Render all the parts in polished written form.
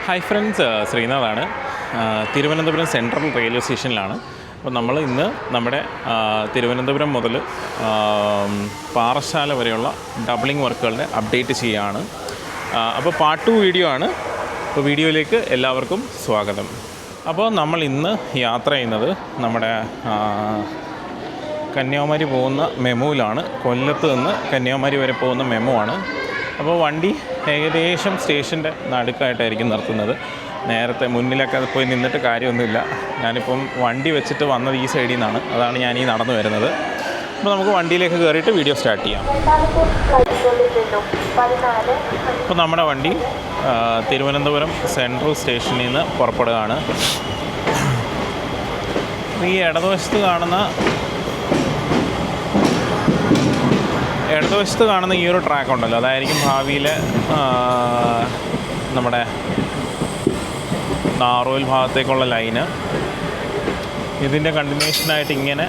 Hi friends, ശ്രീനാഥാണ്. Thiruvananthapuram central railway സ്റ്റേഷനിലാണ്. അപ്പോൾ നമ്മൾ ഇന്ന് നമ്മുടെ തിരുവനന്തപുരം മുതൽ പാറശാല വരെയുള്ള ഡബിളിംഗ് വർക്കുകളുടെ അപ്ഡേറ്റ് ചെയ്യുകയാണ്. അപ്പോൾ പാർട്ട് 2 വീഡിയോ ആണ്. അപ്പോൾ വീഡിയോയിലേക്ക് എല്ലാവർക്കും സ്വാഗതം. അപ്പോൾ നമ്മൾ ഇന്ന് യാത്ര ചെയ്യുന്നത് നമ്മുടെ കന്യാകുമാരി പോകുന്ന മെമുവിലാണ്. കൊല്ലത്ത് നിന്ന് കന്യാകുമാരി വരെ പോകുന്ന മെമു ആണ്. അപ്പോൾ വണ്ടി ഏകദേശം സ്റ്റേഷൻ്റെ നടുക്കായിട്ടായിരിക്കും നിർത്തുന്നത്. നേരത്തെ മുന്നിലൊക്കെ പോയി നിന്നിട്ട് കാര്യമൊന്നുമില്ല. ഞാനിപ്പം വണ്ടി വെച്ചിട്ട് വന്നത് ഈ സൈഡിൽ നിന്നാണ്. അതാണ് ഞാൻ ഈ നടന്നു വരുന്നത്. അപ്പോൾ നമുക്ക് വണ്ടിയിലേക്ക് കയറിയിട്ട് വീഡിയോ സ്റ്റാർട്ട് ചെയ്യാം. അപ്പോൾ നമ്മുടെ വണ്ടി തിരുവനന്തപുരം സെൻട്രൽ സ്റ്റേഷനിൽ നിന്ന് പുറപ്പെടുകയാണ്. ഈ ഇടതുവശത്ത് കാണുന്ന ഈ ഒരു ട്രാക്ക് ഉണ്ടല്ലോ, അതായിരിക്കും ഭാവിയിൽ നമ്മുടെ നാറോയിൽ ഭാഗത്തേക്കുള്ള ലൈന്. ഇതിൻ്റെ കണ്ടിന്യൂഷനായിട്ട് ഇങ്ങനെ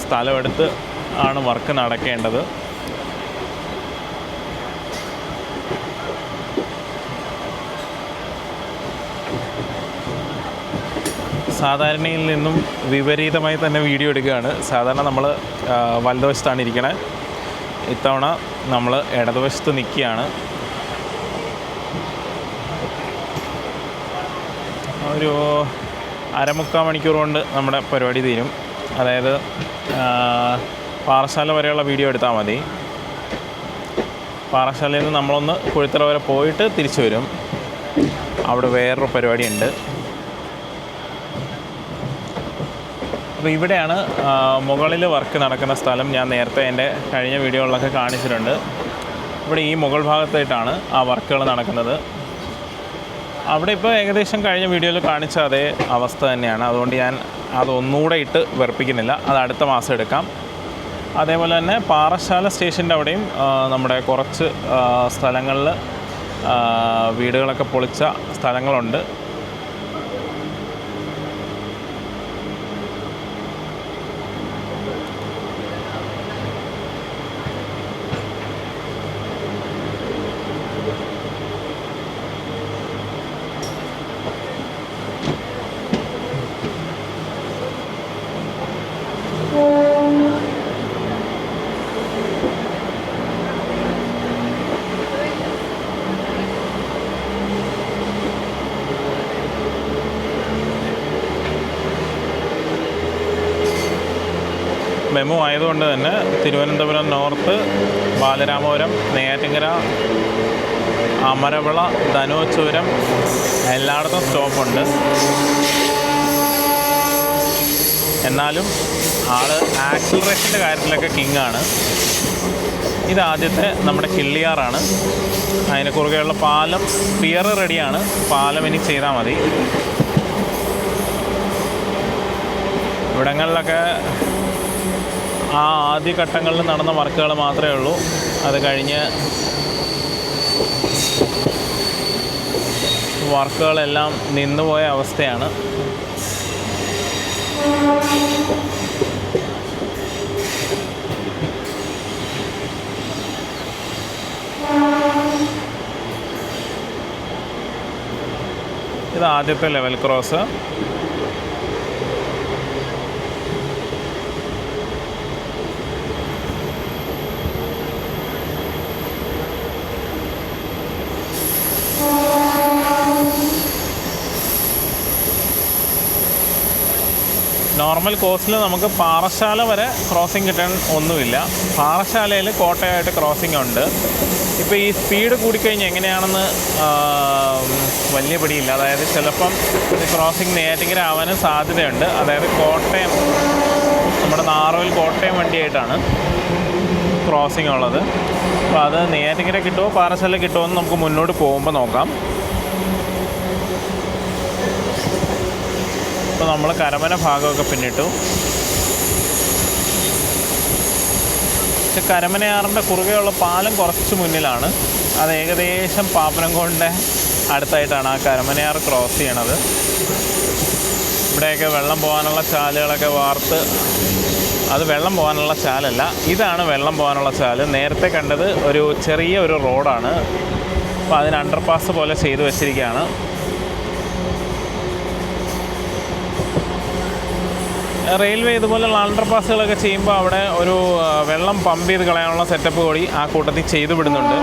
സ്ഥലമെടുത്ത് ആണ് വർക്ക് നടക്കേണ്ടത്. സാധാരണയിൽ നിന്നും വിപരീതമായി തന്നെ വീഡിയോ എടുക്കുകയാണ്. സാധാരണ നമ്മൾ വലതുവശത്താണ് ഇരിക്കണേ. ഇത്തവണ നമ്മൾ ഇടതുവശത്ത് നിൽക്കുകയാണ്. ഒരു അരമുക്കാൽ മണിക്കൂർ കൊണ്ട് നമ്മുടെ പരിപാടി തീരും. അതായത് പാറശാല വരെയുള്ള വീഡിയോ എടുത്താൽ മതി. പാറശാലയിൽ നിന്ന് നമ്മളൊന്ന് കുഴിത്തറ വരെ പോയിട്ട് തിരിച്ചു വരും. അവിടെ വേറൊരു പരിപാടിയുണ്ട്. അപ്പോൾ ഇവിടെയാണ് മുകളിൽ വർക്ക് നടക്കുന്ന സ്ഥലം. ഞാൻ നേരത്തെ എൻ്റെ കഴിഞ്ഞ വീഡിയോകളിലൊക്കെ കാണിച്ചിട്ടുണ്ട്. ഇവിടെ ഈ മുകൾ ഭാഗത്തായിട്ടാണ് ആ വർക്കുകൾ നടക്കുന്നത്. അവിടെ ഇപ്പോൾ ഏകദേശം കഴിഞ്ഞ വീഡിയോയിൽ കാണിച്ച അതേ അവസ്ഥ തന്നെയാണ്. അതുകൊണ്ട് ഞാൻ അതൊന്നുകൂടെ ഇട്ട് വെറുപ്പിക്കുന്നില്ല. അത് അടുത്ത മാസം എടുക്കാം. അതേപോലെ തന്നെ പാറശാല സ്റ്റേഷൻ്റെ അവിടെയും നമ്മുടെ കുറച്ച് സ്ഥലങ്ങളിൽ വീടുകളൊക്കെ പൊളിച്ച സ്ഥലങ്ങളുണ്ട്. മെമു ആയതുകൊണ്ട് തന്നെ തിരുവനന്തപുരം നോർത്ത്, ബാലരാമപുരം, നെയ്യാറ്റിൻകര, അമരവിള, ധനുവച്ചപുരം എല്ലായിടത്തും സ്റ്റോപ്പുണ്ട്. എന്നാലും ആള് ആക്സിലറേഷൻ്റെ കാര്യത്തിലൊക്കെ കിങ്ങാണ്. ഇതാദ്യത്തെ നമ്മുടെ കിള്ളിയാറാണ്. അതിന് കുറുകെയുള്ള പാലം പിയർ റെഡിയാണ്. പാലം ഇനി ചെയ്താൽ മതി. ഇവിടങ്ങളിലൊക്കെ ആ ആദ്യഘട്ടങ്ങളിൽ നടന്ന വർക്കുകൾ മാത്രമേ ഉള്ളൂ. അത് കഴിഞ്ഞ് വർക്കുകളെല്ലാം നിന്നുപോയ അവസ്ഥയാണ്. ഇത് ആദ്യത്തെ ലെവൽ ക്രോസ്. നോർമൽ കോഴ്സിൽ നമുക്ക് പാറശാല വരെ ക്രോസിങ് കിട്ടാൻ ഒന്നുമില്ല. പാറശാലയിൽ കോട്ടയമായിട്ട് ക്രോസിംഗ് ഉണ്ട്. ഇപ്പോൾ ഈ സ്പീഡ് കൂടിക്കഴിഞ്ഞ് എങ്ങനെയാണെന്ന് വലിയ പിടിയില്ല. അതായത് ചിലപ്പം ക്രോസിംഗ് നെയ്യാറ്റിൻകര ആവാനും സാധ്യതയുണ്ട്. അതായത് കോട്ടയം, നമ്മുടെ നാറോയിൽ കോട്ടയം വണ്ടിയായിട്ടാണ് ക്രോസിംഗ് ഉള്ളത്. അപ്പോൾ അത് നെയ്യാറ്റിൻകര കിട്ടുമോ പാറശാല കിട്ടുമോ എന്ന് നമുക്ക് മുന്നോട്ട് പോകുമ്പോൾ നോക്കാം. അപ്പോൾ നമ്മൾ കരമന ഭാഗമൊക്കെ പിന്നിട്ടു. പക്ഷെ കരമനയാറിൻ്റെ കുറുകെയുള്ള പാലം കുറച്ച് മുന്നിലാണ്. അത് ഏകദേശം പാപ്പനംകോടിൻ്റെ അടുത്തായിട്ടാണ് ആ കരമനയാർ ക്രോസ് ചെയ്യണത്. ഇവിടെയൊക്കെ വെള്ളം പോകാനുള്ള ചാലുകളൊക്കെ വാർത്ത് അത് വെള്ളം പോകാനുള്ള ചാലല്ല, ഇതാണ് വെള്ളം പോകാനുള്ള ചാല്. നേരത്തെ കണ്ടത് ഒരു ചെറിയ ഒരു റോഡാണ്. അപ്പോൾ അതിന് അണ്ടർപാസ് പോലെ ചെയ്തു വെച്ചിരിക്കുകയാണ്. റെയിൽവേ ഇതുപോലെയുള്ള അണ്ടർപാസുകളൊക്കെ ചെയ്യുമ്പോൾ അവിടെ ഒരു വെള്ളം പമ്പ് ചെയ്ത് കളയാനുള്ള സെറ്റപ്പ് കൂടി ആ കൂട്ടത്തിൽ ചെയ്തു വിടുന്നുണ്ട്.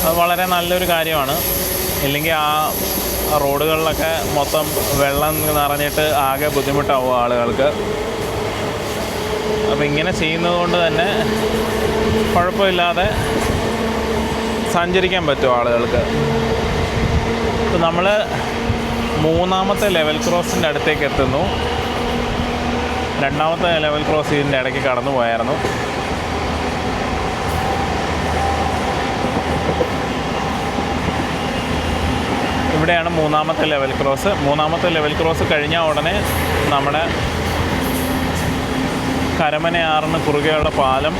അത് വളരെ നല്ലൊരു കാര്യമാണ്. ഇല്ലെങ്കിൽ ആ റോഡുകളിലൊക്കെ മൊത്തം വെള്ളം നിറഞ്ഞിട്ട് ആകെ ബുദ്ധിമുട്ടാവും ആളുകൾക്ക്. അപ്പോൾ ഇങ്ങനെ ചെയ്യുന്നത് കൊണ്ട് തന്നെ കുഴപ്പമില്ലാതെ സഞ്ചരിക്കാൻ പറ്റും ആളുകൾക്ക്. അപ്പോൾ നമ്മൾ 3ാമത്തെ ലെവൽ ക്രോസിൻ്റെ അടുത്തേക്ക് എത്തുന്നു. 2ാമത്തെ ലെവൽ ക്രോസ് ഇതിൻ്റെ ഇടയ്ക്ക് കടന്നു പോയായിരുന്നു. ഇവിടെയാണ് 3ാമത്തെ ലെവൽ ക്രോസ്. 3ാമത്തെ ലെവൽ ക്രോസ് കഴിഞ്ഞാൽ ഉടനെ നമ്മുടെ കരമനയാറിന് കുറുകെയുള്ള പാലം,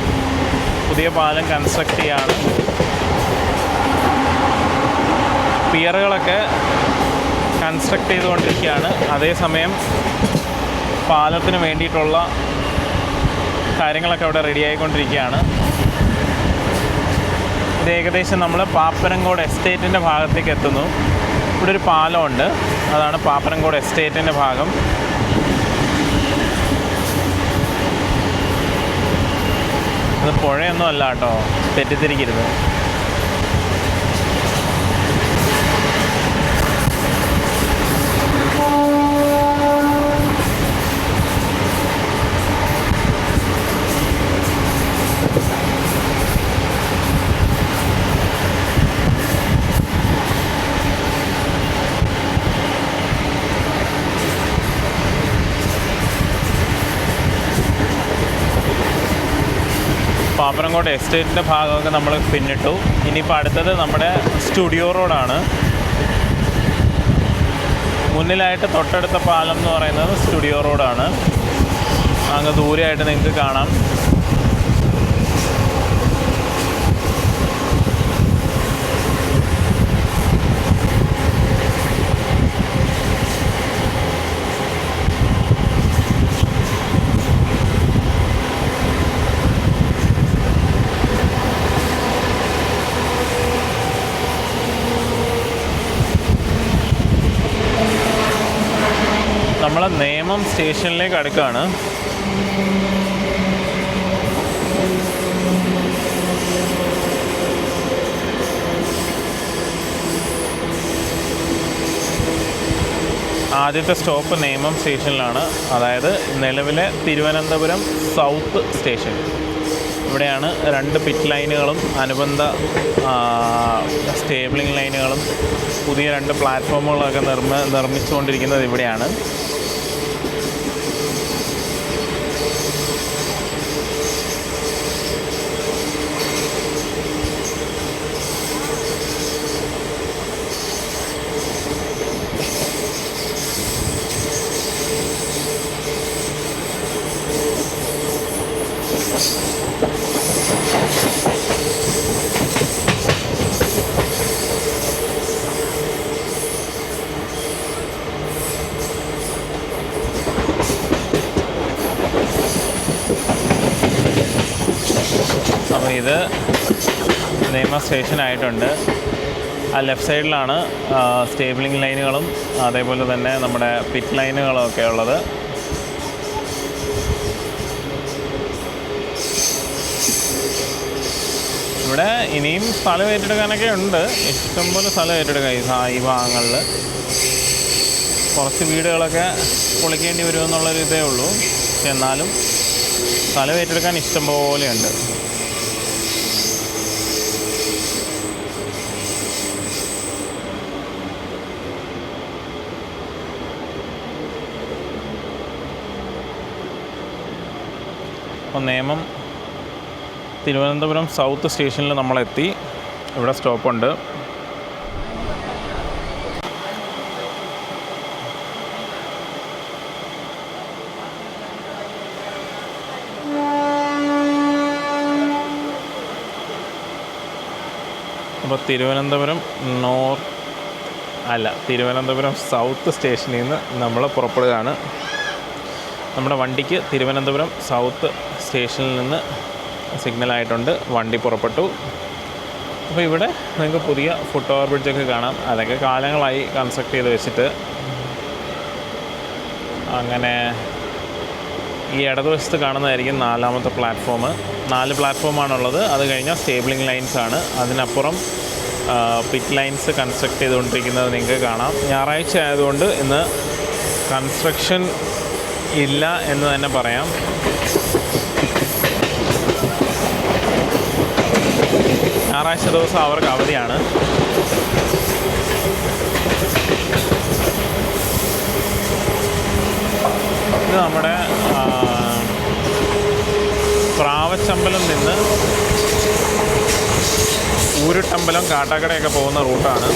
പുതിയ പാലം കൺസ്ട്രക്ട് ചെയ്യാണ്. പിയറുകളൊക്കെ കൺസ്ട്രക്ട് ചെയ്തുകൊണ്ടിരിക്കുകയാണ്. അതേസമയം പാലത്തിന് വേണ്ടിയിട്ടുള്ള കാര്യങ്ങളൊക്കെ അവിടെ റെഡിയായിക്കൊണ്ടിരിക്കുകയാണ്. ഇത് ഏകദേശം നമ്മൾ പാപ്പനംകോട് എസ്റ്റേറ്റിൻ്റെ ഭാഗത്തേക്ക് എത്തുന്നു. ഇവിടെ ഒരു പാലമുണ്ട്, അതാണ് പാപ്പനംകോട് എസ്റ്റേറ്റിൻ്റെ ഭാഗം. ഇത് പുഴയൊന്നും അല്ല കേട്ടോ, തെറ്റിദ്ധരിക്കരുത്. പാപ്പനംകോട് എസ്റ്റേറ്റിൻ്റെ ഭാഗമൊക്കെ നമ്മൾ പിന്നിട്ടു. ഇനിയിപ്പോൾ അടുത്തത് നമ്മുടെ സ്റ്റുഡിയോ റോഡാണ്. മുന്നിലായിട്ട് തൊട്ടടുത്ത പാലം എന്ന് പറയുന്നത് സ്റ്റുഡിയോ റോഡാണ്. അങ്ങ് ദൂരെയായിട്ട് നിങ്ങൾക്ക് കാണാം. നമ്മൾ നേമം സ്റ്റേഷനിലേക്ക് അടുക്കുകയാണ്. ആദ്യത്തെ സ്റ്റോപ്പ് നേമം സ്റ്റേഷനിലാണ്, അതായത് നിലവിലെ തിരുവനന്തപുരം സൗത്ത് സ്റ്റേഷൻ. ഇവിടെയാണ് 2 പിറ്റ് ലൈനുകളും അനുബന്ധ സ്റ്റേബിളിംഗ് ലൈനുകളും പുതിയ 2 പ്ലാറ്റ്ഫോമുകളൊക്കെ നിർമ്മിച്ചുകൊണ്ടിരിക്കുന്നത് ഇവിടെയാണ്. അപ്പോൾ ഇത് നേമം സ്റ്റേഷനായിട്ടുണ്ട്. ആ ലെഫ്റ്റ് സൈഡിലാണ് സ്റ്റേബിളിംഗ് ലൈനുകളും അതേപോലെ തന്നെ നമ്മുടെ പിറ്റ് ലൈനുകളും ഒക്കെ ഉള്ളത്. ഇവിടെ ഇനിയും സ്ഥലം ഏറ്റെടുക്കാനൊക്കെ ഉണ്ട്, ഇഷ്ടംപോലെ സ്ഥലം ഏറ്റെടുക്കാം ഈ ഭാഗങ്ങളിൽ. കുറച്ച് വീടുകളൊക്കെ പൊളിക്കേണ്ടി വരുമെന്നുള്ളൊരു ഇതേ ഉള്ളൂ. പക്ഷെ എന്നാലും സ്ഥലം ഏറ്റെടുക്കാൻ ഇഷ്ടം പോലെയുണ്ട്. അപ്പോൾ നേമം തിരുവനന്തപുരം സൗത്ത് സ്റ്റേഷനിൽ നമ്മളെത്തി. ഇവിടെ സ്റ്റോപ്പുണ്ട്. അപ്പോൾ തിരുവനന്തപുരം തിരുവനന്തപുരം സൗത്ത് സ്റ്റേഷനിൽ നിന്ന് നമ്മൾ പുറപ്പെടുകയാണ്. നമ്മുടെ വണ്ടിക്ക് തിരുവനന്തപുരം സൗത്ത് സ്റ്റേഷനിൽ നിന്ന് സിഗ്നലായിട്ടുണ്ട്, വണ്ടി പുറപ്പെട്ടു. അപ്പോൾ ഇവിടെ നിങ്ങൾക്ക് പുതിയ ഫുട് ഓവർ ബ്രിഡ്ജൊക്കെ കാണാം. അതൊക്കെ കാലങ്ങളായി കൺസ്ട്രക്ട് ചെയ്ത് വെച്ചിട്ട് അങ്ങനെ ഈ ഇടതുവശത്ത് കാണുന്നതായിരിക്കും 4ാമത്തെ പ്ലാറ്റ്ഫോം. 4 പ്ലാറ്റ്ഫോമാണുള്ളത്. അത് കഴിഞ്ഞാൽ സ്റ്റേബിളിംഗ് ലൈൻസാണ്. അതിനപ്പുറം പിറ്റ് ലൈൻസ് കൺസ്ട്രക്ട് ചെയ്തുകൊണ്ടിരിക്കുന്നത് നിങ്ങൾക്ക് കാണാം. ഞായറാഴ്ച ആയതുകൊണ്ട് ഇന്ന് കൺസ്ട്രക്ഷൻ ഇല്ല എന്ന് തന്നെ പറയാം. ഞായറാഴ്ച ദിവസം അവർക്ക് അവധിയാണ്. ഇത് നമ്മുടെ പ്രാവച്ചമ്പലം നിന്ന് ഊരുട്ടമ്പലം കാട്ടാക്കടയൊക്കെ പോകുന്ന റൂട്ടാണ്.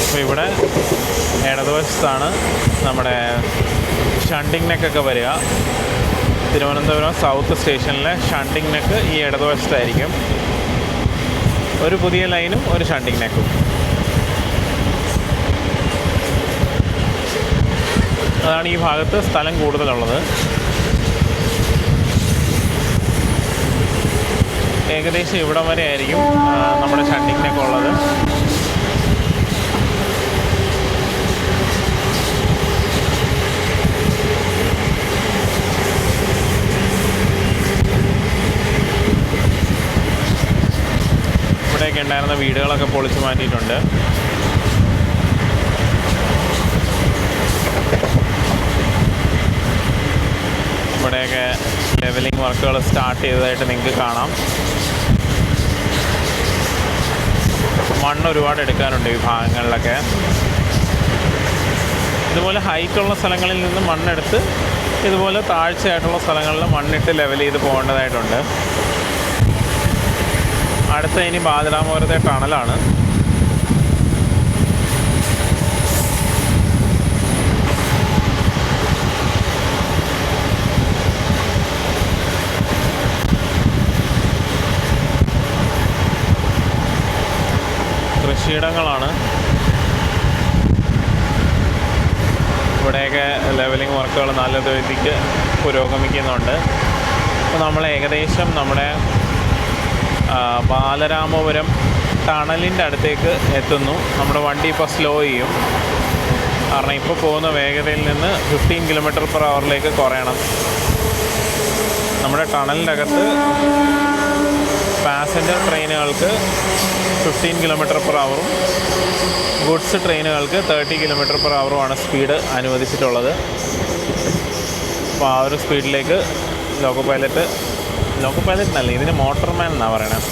അപ്പോൾ ഇവിടെ ഇടതുവശത്താണ് നമ്മുടെ ഷണ്ടിങ് നെക്കൊക്കെ വരിക. തിരുവനന്തപുരം സൗത്ത് സ്റ്റേഷനിലെ ഷണ്ടിങ് നെക്ക് ഈ ഇടതുവശത്തായിരിക്കും. ഒരു പുതിയ ലൈനും ഒരു ഷണ്ടിങ് നെക്കും. അതാണ് ഈ ഭാഗത്ത് സ്ഥലം കൂടുതലുള്ളത്. ഏകദേശം ഇവിടം വരെ ആയിരിക്കും നമ്മുടെ ഷണ്ടിങ് നെക്ക് ഉള്ളത്. ഇവിടെയൊക്കെ ഉണ്ടായിരുന്ന വീടുകളൊക്കെ പൊളിച്ചു മാറ്റിയിട്ടുണ്ട്. ഇവിടെയൊക്കെ ലെവലിംഗ് വർക്കുകൾ സ്റ്റാർട്ട് ചെയ്തതായിട്ട് നിങ്ങൾക്ക് കാണാം. മണ്ണ് ഒരുപാട് എടുക്കാനുണ്ട് ഈ ഭാഗങ്ങളിലൊക്കെ. ഇതുപോലെ ഹൈറ്റുള്ള സ്ഥലങ്ങളിൽ നിന്ന് മണ്ണെടുത്ത് ഇതുപോലെ താഴ്ചയായിട്ടുള്ള സ്ഥലങ്ങളിൽ മണ്ണിട്ട് ലെവൽ ചെയ്ത് പോകേണ്ടതായിട്ടുണ്ട്. അടുത്ത ഇനി ബാലരാമപുരത്തെ ടണലാണ്. കൃഷിയിടങ്ങളാണ്. ഇവിടെയൊക്കെ ലെവലിംഗ് വർക്കുകൾ നല്ല രീതിക്ക് പുരോഗമിക്കുന്നുണ്ട്. അപ്പോൾ നമ്മൾ ഏകദേശം നമ്മുടെ ബാലരാമപുരം ടണലിൻ്റെ അടുത്തേക്ക് എത്തുന്നു. നമ്മുടെ വണ്ടി ഇപ്പോൾ സ്ലോ ചെയ്യും. കാരണം ഇപ്പോൾ പോകുന്ന വേഗതയിൽ നിന്ന് 15 km/h കുറയണം. നമ്മുടെ ടണലിൻ്റെ അകത്ത് പാസഞ്ചർ ട്രെയിനുകൾക്ക് 15 km/h ഗുഡ്സ് ട്രെയിനുകൾക്ക് 30 km/h സ്പീഡ് അനുവദിച്ചിട്ടുള്ളത്. അപ്പോൾ ആ ഒരു സ്പീഡിലേക്ക് ലോക്കോ പൈലറ്റിനല്ല, ഇതിന് മോട്ടർമാൻ എന്നാണ് പറയണത്.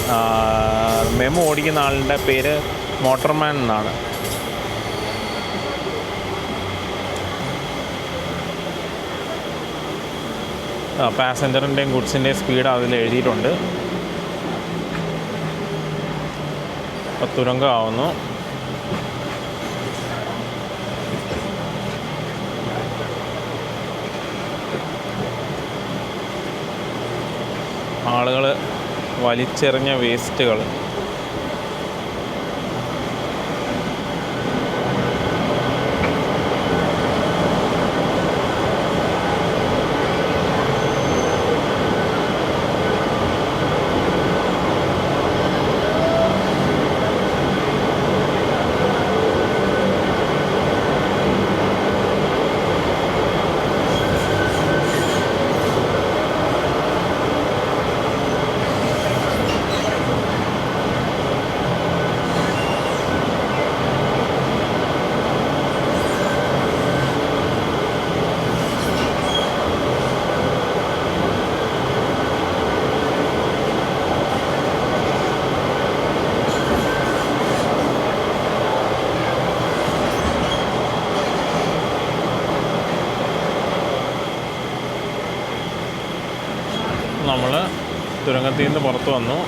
മെമു ഓടിക്കുന്ന ആളുടെ പേര് മോട്ടർമാൻ എന്നാണ്. പാസഞ്ചറിൻ്റെയും ഗുഡ്സിൻ്റെയും സ്പീഡ് അതിൽ എഴുതിയിട്ടുണ്ട്. അപ്പോൾ തുരങ്കമാവുന്നു. ആളുകൾ വലിച്ചെറിഞ്ഞ വേസ്റ്റുകൾ നമ്മൾ തുരങ്കത്തിൽ നിന്ന് പുറത്ത് വന്നു.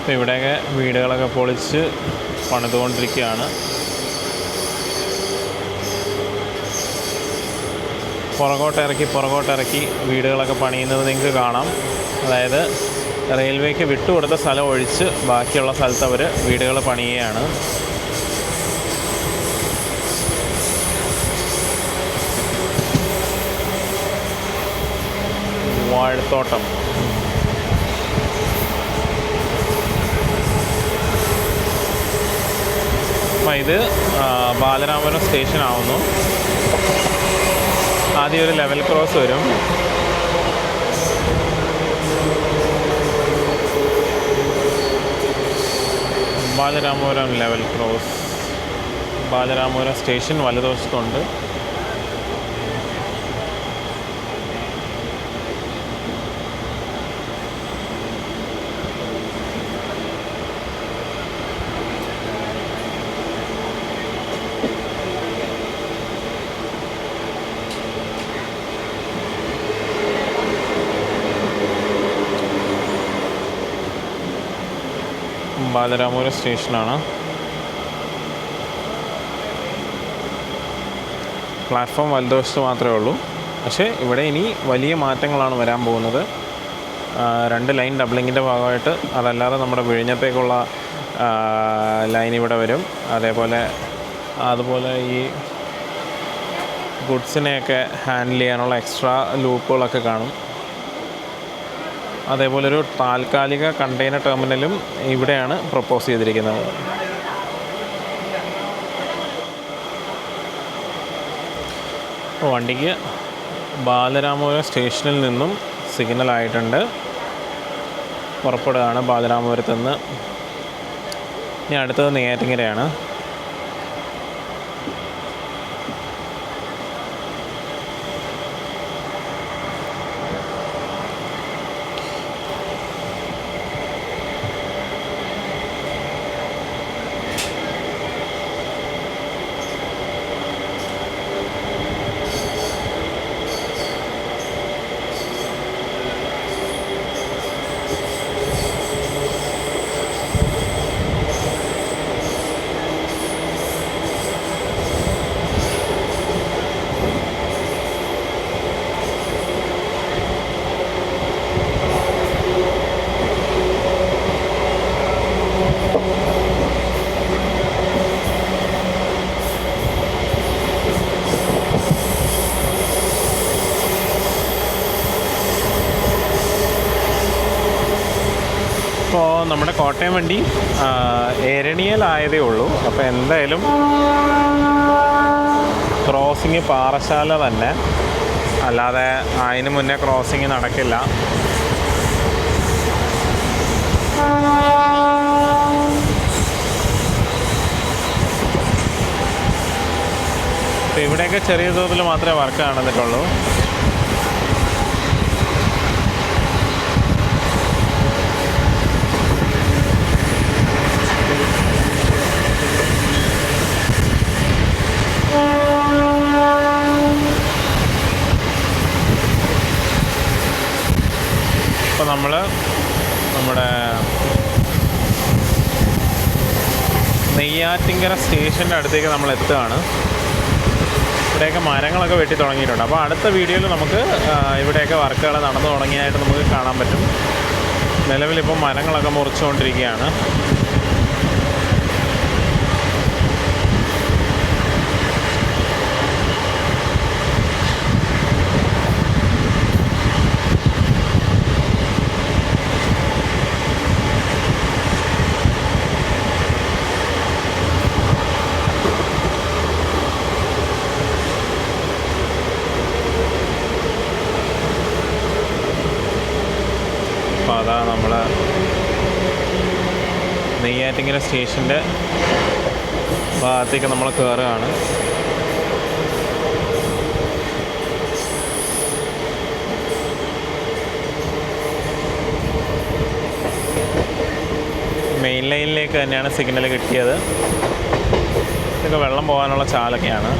അപ്പോൾ ഇവിടെയൊക്കെ വീടുകളൊക്കെ പൊളിച്ച് പണിതുകൊണ്ടിരിക്കുകയാണ്. പുറകോട്ടിറക്കി വീടുകളൊക്കെ പണിയുന്നത് നിങ്ങൾക്ക് കാണാം. അതായത് റെയിൽവേക്ക് വിട്ടുകൊടുത്ത സ്ഥലം ഒഴിച്ച് ബാക്കിയുള്ള സ്ഥലത്ത് അവർ വീടുകൾ പണിയുകയാണ്. വാഴത്തോട്ടം. അപ്പം ഇത് ബാലരാമപുരം സ്റ്റേഷനാവുന്നു. ആദ്യം ഒരു ലെവൽ ക്രോസ് വരും. Balaramapuram level cross. Balaramapuram station വലതുവശത്തുണ്ട്. ബാലരാമപുരം സ്റ്റേഷനാണ്. പ്ലാറ്റ്ഫോം വലതുവശത്ത് മാത്രമേ ഉള്ളൂ. പക്ഷേ ഇവിടെ ഇനി വലിയ മാറ്റങ്ങളാണ് വരാൻ പോകുന്നത്. 2 ലൈൻ ഡബ്ലിങ്ങിൻ്റെ ഭാഗമായിട്ട്. അതല്ലാതെ നമ്മുടെ വിഴിഞ്ഞത്തേക്കുള്ള ലൈൻ ഇവിടെ വരും. അതുപോലെ ഈ ഗുഡ്സിനെയൊക്കെ ഹാൻഡിൽ ചെയ്യാനുള്ള എക്സ്ട്രാ ലൂപ്പുകളൊക്കെ കാണും. അതേപോലെ ഒരു താൽക്കാലിക കണ്ടെയ്നർ ടെർമിനലും ഇവിടെയാണ് പ്രപ്പോസ് ചെയ്തിരിക്കുന്നത്. വണ്ടിക്ക് ബാലരാമപുരം സ്റ്റേഷനിൽ നിന്നും സിഗ്നലായിട്ടുണ്ട്. പുറപ്പെടുകയാണ് ബാലരാമപുരത്ത് നിന്ന്. ഇനി അടുത്തത് നെയ്യാറ്റിൻകരയാണ്. ഇപ്പോൾ നമ്മുടെ കോട്ടയം വണ്ടി എരണിയലായതേ ഉള്ളൂ. അപ്പോൾ എന്തായാലും ക്രോസിങ് പാറശാല തന്നെ, അല്ലാതെ അതിന് മുന്നേ ക്രോസിങ് നടക്കില്ല. അപ്പോൾ ഇവിടെയൊക്കെ ചെറിയ തോതിൽ മാത്രമേ വർക്ക് നടന്നിട്ടുള്ളൂ. ഇപ്പോൾ നമ്മുടെ നെയ്യാറ്റിൻകര സ്റ്റേഷൻ്റെ അടുത്തേക്ക് നമ്മൾ എത്തുകയാണ്. ഇവിടെയൊക്കെ മരങ്ങളൊക്കെ വെട്ടി തുടങ്ങിയിട്ടുണ്ട്. അപ്പോൾ അടുത്ത വീഡിയോയിൽ നമുക്ക് ഇവിടെയൊക്കെ വർക്കുകൾ നടന്നു തുടങ്ങിയതായിട്ട് നമുക്ക് കാണാൻ പറ്റും. നിലവിലിപ്പോൾ മരങ്ങളൊക്കെ മുറിച്ചുകൊണ്ടിരിക്കുകയാണ്. അപ്പോൾ അതാ നമ്മൾ നെയ്യാറ്റിൻകര സ്റ്റേഷൻ്റെ ഭാഗത്തേക്ക് നമ്മൾ കയറുകയാണ്. മെയിൻ ലൈനിലേക്ക് തന്നെയാണ് സിഗ്നൽ കിട്ടിയത്. ഇതൊക്കെ വെള്ളം പോകാനുള്ള ചാലൊക്കെയാണ്.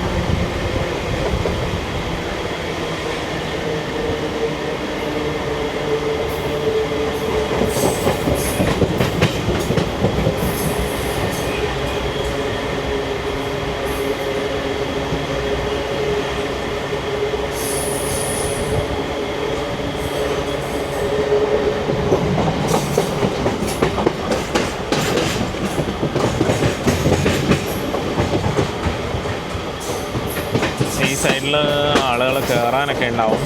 സൈഡിൽ ആളുകൾ കയറാനൊക്കെ ഉണ്ടാവും.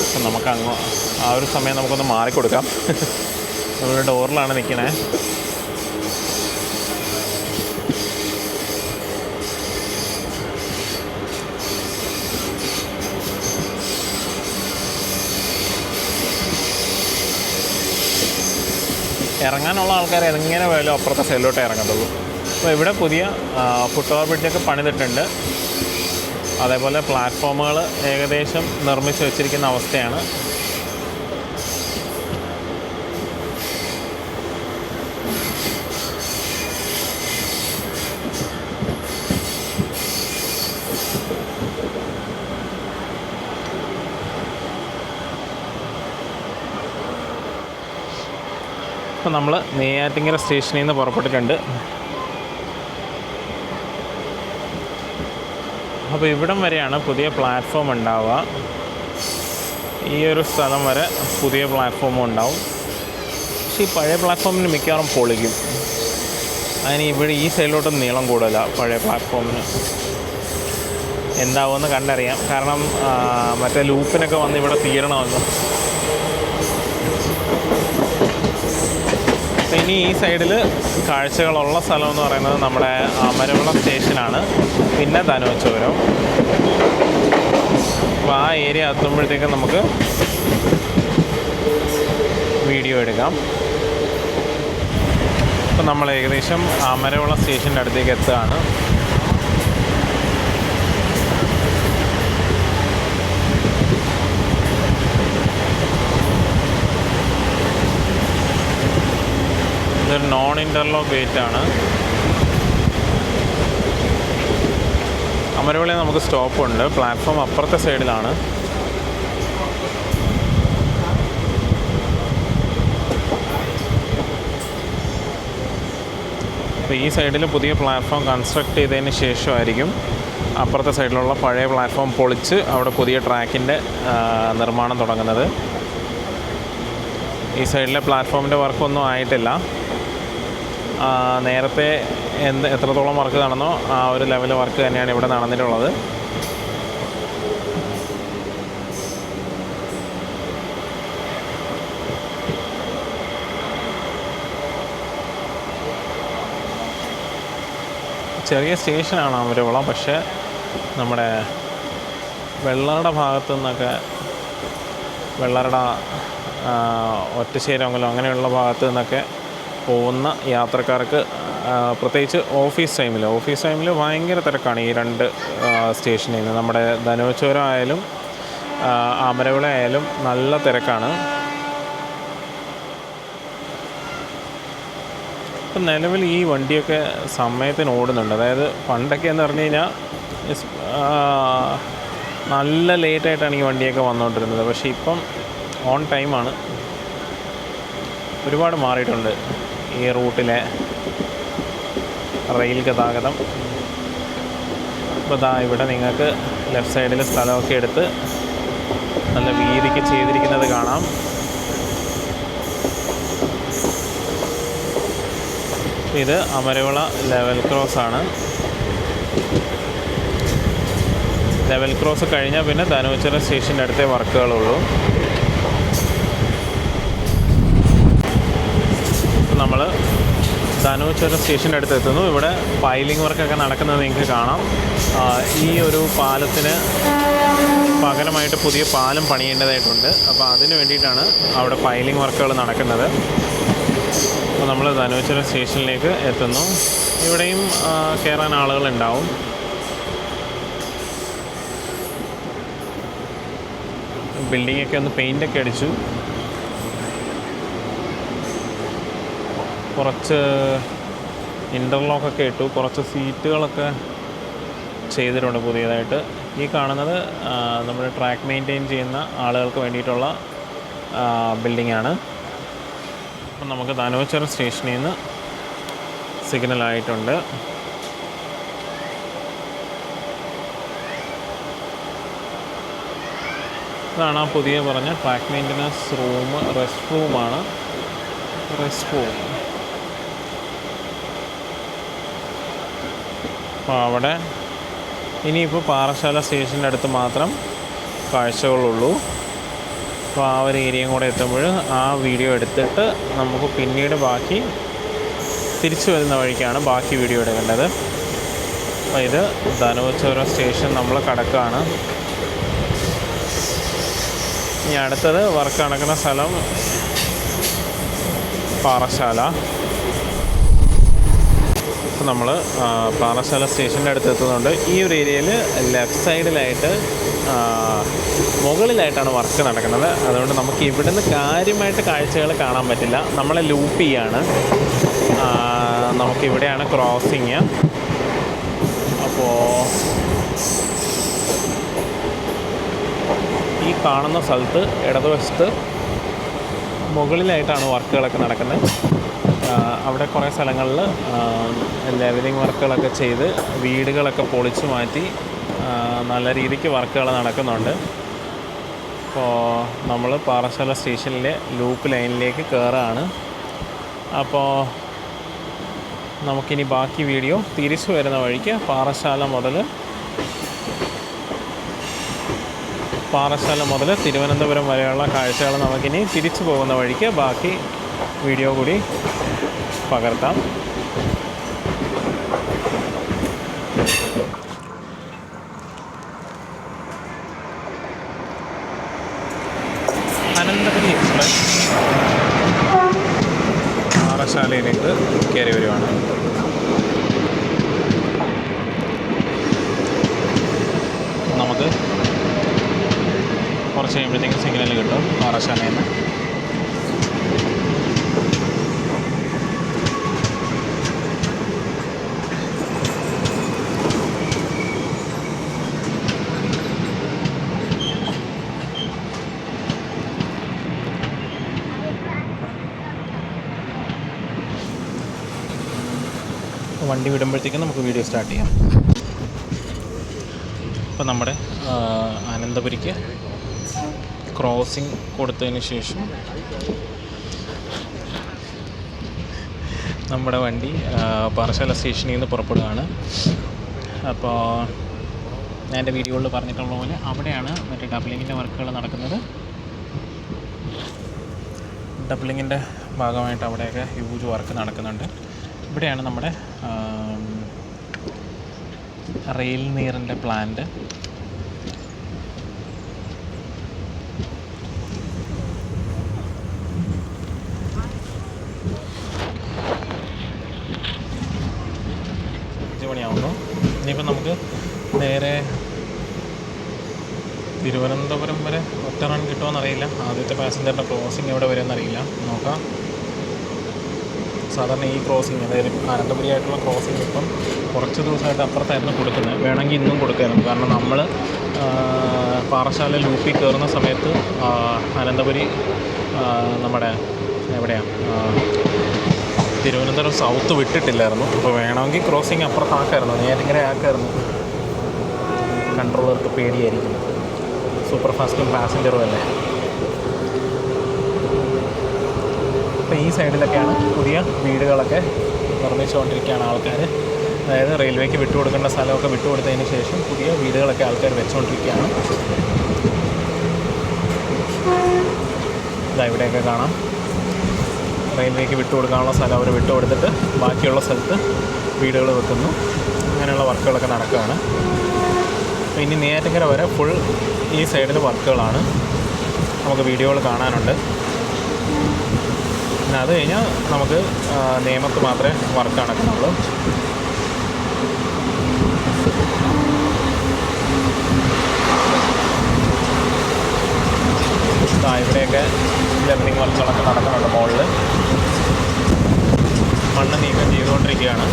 അപ്പം നമുക്ക് ആ ഒരു സമയം നമുക്കൊന്ന് മാറിക്കൊടുക്കാം. നമ്മൾ ഡോറിലാണ് നിൽക്കണേ. ഇറങ്ങാനുള്ള ആൾക്കാർ എങ്ങനെ വേലും അപ്പുറത്തെ സൈഡിലോട്ടേ ഇറങ്ങത്തുള്ളൂ. അപ്പോൾ ഇവിടെ പുതിയ ഫുട് ഓവർ ബ്രിഡ്ജൊക്കെ പണിതിട്ടുണ്ട്. അതേപോലെ പ്ലാറ്റ്ഫോമുകൾ ഏകദേശം നിർമ്മിച്ച് വെച്ചിരിക്കുന്ന അവസ്ഥയാണ്. ഇപ്പോൾ നമ്മൾ നെയ്യാറ്റിൻകര സ്റ്റേഷനിൽ നിന്ന് പുറപ്പെട്ടിട്ടുണ്ട്. അപ്പോൾ ഇവിടം വരെയാണ് പുതിയ പ്ലാറ്റ്ഫോം ഉണ്ടാവുക. ഈ ഒരു സ്ഥലം വരെ പുതിയ പ്ലാറ്റ്ഫോമും ഉണ്ടാവും. പക്ഷേ ഈ പഴയ പ്ലാറ്റ്ഫോമിന് മിക്കവാറും പൊളിക്കും. അതിന് ഇവിടെ ഈ സൈഡിലോട്ടും നീളം കൂടുതലാണ്. പഴയ പ്ലാറ്റ്ഫോമിന് എന്താവുമെന്ന് കണ്ടറിയാം. കാരണം മറ്റേ ലൂപ്പിനൊക്കെ വന്ന് ഇവിടെ തീരണമല്ലോ. ഇനി ഈ സൈഡിൽ കാഴ്ചകളുള്ള സ്ഥലം എന്ന് പറയുന്നത് നമ്മുടെ അമരവിള സ്റ്റേഷനാണ്, പിന്നെ ധനുവച്ചപുരം. അപ്പോൾ ആ ഏരിയ എത്തുമ്പോഴത്തേക്കും നമുക്ക് വീഡിയോ എടുക്കാം. അപ്പോൾ നമ്മൾ ഏകദേശം അമരവിള സ്റ്റേഷൻ്റെ അടുത്തേക്ക് എത്തുകയാണ്. ഇതൊരു നോൺ ഇൻ്റർലോക്ക് ഗേറ്റാണ്. അമരവിളയിൽ നമുക്ക് സ്റ്റോപ്പുണ്ട്. പ്ലാറ്റ്ഫോം അപ്പുറത്തെ സൈഡിലാണ്. അപ്പോൾ ഈ സൈഡിൽ പുതിയ പ്ലാറ്റ്ഫോം കൺസ്ട്രക്ട് ചെയ്തതിന് ശേഷമായിരിക്കും അപ്പുറത്തെ സൈഡിലുള്ള പഴയ പ്ലാറ്റ്ഫോം പൊളിച്ച് അവിടെ പുതിയ ട്രാക്കിൻ്റെ നിർമ്മാണം തുടങ്ങുന്നത്. ഈ സൈഡിലെ പ്ലാറ്റ്ഫോമിൻ്റെ വർക്കൊന്നും ആയിട്ടില്ല. നേരത്തെ എത്രത്തോളം വർക്ക് നടന്നോ ആ ഒരു ലെവൽ വർക്ക് തന്നെയാണ് ഇവിടെ നടന്നിട്ടുള്ളത്. ചെറിയ സ്റ്റേഷനാണ് അമരവിള. പക്ഷേ നമ്മുടെ വെള്ളറട ഭാഗത്തു നിന്നൊക്കെ, വെള്ളറട ഒറ്റശ്ശേരിമംഗലം അങ്ങനെയുള്ള ഭാഗത്തു നിന്നൊക്കെ പോകുന്ന യാത്രക്കാർക്ക്, പ്രത്യേകിച്ച് ഓഫീസ് ടൈമിൽ ഭയങ്കര തിരക്കാണ് ഈ രണ്ട് സ്റ്റേഷനിൽ നിന്ന്. നമ്മുടെ ധനുവച്ചപുരം ആയാലും അമരവിള ആയാലും നല്ല തിരക്കാണ്. ഇപ്പം നിലവിൽ ഈ വണ്ടിയൊക്കെ സമയത്തിന് ഓടുന്നുണ്ട്. അതായത് പണ്ടൊക്കെ എന്ന് പറഞ്ഞു കഴിഞ്ഞാൽ നല്ല ലേറ്റായിട്ടാണ് ഈ വണ്ടിയൊക്കെ വന്നുകൊണ്ടിരുന്നത്. പക്ഷേ ഇപ്പം ഓൺ ടൈമാണ്. ഒരുപാട് മാറിയിട്ടുണ്ട് ഈ റൂട്ടിലെ റെയിൽ ഗതാഗതം. അപ്പോൾ ഇവിടെ നിങ്ങൾക്ക് ലെഫ്റ്റ് സൈഡിൽ സ്ഥലമൊക്കെ എടുത്ത് നല്ല വീതിക്ക് ചെയ്തിരിക്കുന്നത് കാണാം. ഇത് അമരവിള ലെവൽ ക്രോസ് ആണ്. ലെവൽ ക്രോസ് കഴിഞ്ഞാൽ പിന്നെ ധനുവച്ചപുരം സ്റ്റേഷൻ്റെ അടുത്തേ വർക്കുകളുള്ളൂ. നമ്മൾ ധനുവച്ചപുരം സ്റ്റേഷൻ്റെ അടുത്ത് എത്തുന്നു. ഇവിടെ പൈലിംഗ് വർക്കൊക്കെ നടക്കുന്നത് നിങ്ങൾക്ക് കാണാം. ഈ ഒരു പാലത്തിന് പകരമായിട്ട് പുതിയ പാലം പണിയേണ്ടതായിട്ടുണ്ട്. അപ്പോൾ അതിന് വേണ്ടിയിട്ടാണ് അവിടെ പൈലിംഗ് വർക്കുകൾ നടക്കുന്നത്. അപ്പോൾ നമ്മൾ ധനുവച്ചപുരം സ്റ്റേഷനിലേക്ക് എത്തുന്നു. ഇവിടെയും കയറാൻ ആളുകളുണ്ടാവും. ബിൽഡിങ്ങൊക്കെ ഒന്ന് പെയിൻ്റൊക്കെ അടിച്ചു. കുറച്ച് ഇൻ്റർലോക്കൊക്കെ ഇട്ടു. കുറച്ച് സീറ്റുകളൊക്കെ ചെയ്തിട്ടുണ്ട് പുതിയതായിട്ട്. ഈ കാണുന്നത് നമ്മുടെ ട്രാക്ക് മെയിൻറ്റെയിൻ ചെയ്യുന്ന ആളുകൾക്ക് വേണ്ടിയിട്ടുള്ള ബിൽഡിങ്ങാണ്. അപ്പം നമുക്ക് ധനുവച്ചപുരം സ്റ്റേഷനിൽ നിന്ന് സിഗ്നലായിട്ടുണ്ട്. ഇതാണ് ആ പുതിയ പറഞ്ഞ ട്രാക്ക് മെയിൻ്റനൻസ് റൂം. റെസ്റ്റ് റൂമാണ്. അപ്പോൾ അവിടെ ഇനിയിപ്പോൾ പാറശാല സ്റ്റേഷൻ്റെ അടുത്ത് മാത്രം കാഴ്ചകളുള്ളൂ. അപ്പോൾ ആ ഒരു ഏരിയയും കൂടെ എത്തുമ്പോൾ ആ വീഡിയോ എടുത്തിട്ട് നമുക്ക് പിന്നീട് ബാക്കി തിരിച്ചു വരുന്ന വഴിക്കാണ് ബാക്കി വീഡിയോ എടുക്കേണ്ടത്. അപ്പോൾ ഇത് ധനുവച്ചപുരം സ്റ്റേഷൻ നമ്മൾ കടക്കുകയാണ്. ഇനി അടുത്തത് വർക്ക് നടക്കുന്ന സ്ഥലം പാറശാല. അപ്പോൾ നമ്മൾ പാറശാല സ്റ്റേഷൻ്റെ അടുത്ത് എത്തുന്നുണ്ട്. ഈ ഒരു ഏരിയയിൽ ലെഫ്റ്റ് സൈഡിലായിട്ട് മുകളിലായിട്ടാണ് വർക്ക് നടക്കുന്നത്. അതുകൊണ്ട് നമുക്ക് ഇവിടുന്ന് കാര്യമായിട്ട് കാഴ്ചകൾ കാണാൻ പറ്റില്ല. നമ്മളെ ലൂപ്പ് ചെയ്യാണ്. നമുക്കിവിടെയാണ് ക്രോസിങ്. അപ്പോൾ ഈ കാണുന്ന സ്ഥലത്ത് ഇടതുവശത്ത് മുകളിലായിട്ടാണ് വർക്കുകളൊക്കെ നടക്കുന്നത്. അവിടെ കുറേ സ്ഥലങ്ങളിൽ ലെവലിംഗ് വർക്കുകളൊക്കെ ചെയ്ത് വീടുകളൊക്കെ പൊളിച്ചു മാറ്റി നല്ല രീതിക്ക് വർക്കുകൾ നടക്കുന്നുണ്ട്. അപ്പോൾ നമ്മൾ പാറശാല സ്റ്റേഷനിലെ ലൂപ്പ് ലൈനിലേക്ക് കയറുകയാണ്. അപ്പോൾ നമുക്കിനി ബാക്കി വീഡിയോ തിരിച്ചു വരുന്ന വഴിക്ക് പാറശാല മുതൽ തിരുവനന്തപുരം വരെയുള്ള കാഴ്ചകൾ നമുക്കിനി തിരിച്ചു പോകുന്ന വഴിക്ക് ബാക്കി വീഡിയോ കൂടി പകർത്താം. അനന്തപുരി എക്സ്പ്രസ് പാറശാലയിലേക്ക് കയറി വരുവാണ്. നമുക്ക് കുറച്ച് കഴിയുമ്പോഴത്തേക്കും സിഗ്നൽ കിട്ടും പാറശാലയിൽ നിന്ന്. വണ്ടി വിടുമ്പോഴത്തേക്കും നമുക്ക് വീഡിയോ സ്റ്റാർട്ട് ചെയ്യാം. ഇപ്പം നമ്മുടെ അനന്തപുരിക്ക് ക്രോസിങ് കൊടുത്തതിന് ശേഷം നമ്മുടെ വണ്ടി പാറശാല സ്റ്റേഷനിൽ നിന്ന് പുറപ്പെടുകയാണ്. അപ്പോൾ ഞാൻ എൻ്റെ വീഡിയോയിൽ പറഞ്ഞിട്ടുള്ള പോലെ അവിടെയാണ് മറ്റേ ഡബ്ലിങ്ങിൻ്റെ വർക്കുകൾ നടക്കുന്നത്. ഡബ്ലിങ്ങിൻ്റെ ഭാഗമായിട്ട് അവിടെയൊക്കെ ഹ്യൂജ് വർക്ക് നടക്കുന്നുണ്ട്. ഇവിടെയാണ് നമ്മുടെ റെയിൽ നീറിൻ്റെ പ്ലാന്റ്. മണിയാവുന്നു. ഇനിയിപ്പോൾ നമുക്ക് നേരെ തിരുവനന്തപുരം വരെ ഒറ്റ റൺ കിട്ടുമോയെന്നറിയില്ല. ആദ്യത്തെ പാസഞ്ചറിൻ്റെ ക്രോസിങ് എവിടെ വരുമെന്നറിയില്ല, നോക്കാം. സാധാരണ ഈ ക്രോസിങ്, അതായത് അനന്തപുരിയായിട്ടുള്ള ക്രോസിങ് ഇപ്പം കുറച്ച് ദിവസമായിട്ട് അപ്പുറത്തായിരുന്നു കൊടുക്കുന്നത്. വേണമെങ്കിൽ ഇന്നും കൊടുക്കായിരുന്നു. കാരണം നമ്മൾ പാറശാല ലൂപ്പിൽ കയറുന്ന സമയത്ത് അനന്തപുരി നമ്മുടെ എവിടെയാണ് തിരുവനന്തപുരം സൗത്ത് വിട്ടിട്ടില്ലായിരുന്നു. അപ്പോൾ വേണമെങ്കിൽ ക്രോസിങ് അപ്പുറത്താക്കായിരുന്നു, നേരിങ്ങനെ ആക്കായിരുന്നു. കൺട്രോളർക്ക് പേടിയായിരിക്കും, സൂപ്പർ ഫാസ്റ്റും പാസഞ്ചറും അല്ലേ. അപ്പോൾ ഈ സൈഡിലൊക്കെയാണ് പുതിയ വീടുകളൊക്കെ നിർമ്മിച്ചുകൊണ്ടിരിക്കുകയാണ് ആൾക്കാർ. അതായത് റെയിൽവേക്ക് വിട്ടുകൊടുക്കേണ്ട സ്ഥലമൊക്കെ വിട്ടുകൊടുത്തതിന് ശേഷം പുതിയ വീടുകളൊക്കെ ആൾക്കാർ വെച്ചുകൊണ്ടിരിക്കുകയാണ്. ഇതാ ഇവിടെയൊക്കെ കാണാം, റെയിൽവേക്ക് വിട്ടുകൊടുക്കാനുള്ള സ്ഥലം അവർ വിട്ടുകൊടുത്തിട്ട് ബാക്കിയുള്ള സ്ഥലത്ത് വീടുകൾ വെക്കുന്നു. അങ്ങനെയുള്ള വർക്കുകളൊക്കെ നടക്കുകയാണ്. അപ്പോൾ ഇനി നെയ്യാറ്റിൻകര വരെ ഫുൾ ഈ സൈഡിൽ വർക്കുകളാണ്, നമുക്ക് വീഡിയോകൾ കാണാനുണ്ട്. പിന്നെ അത് കഴിഞ്ഞാൽ നമുക്ക് നേമത്ത് മാത്രമേ വർക്ക് നടക്കുന്നുള്ളൂ. ഇവിടെയൊക്കെ ലെവലിംഗ് വർക്കുകളൊക്കെ നടക്കുന്നുണ്ട്. മുകളിൽ മണ്ണ് നീക്കം ചെയ്തുകൊണ്ടിരിക്കുകയാണ്.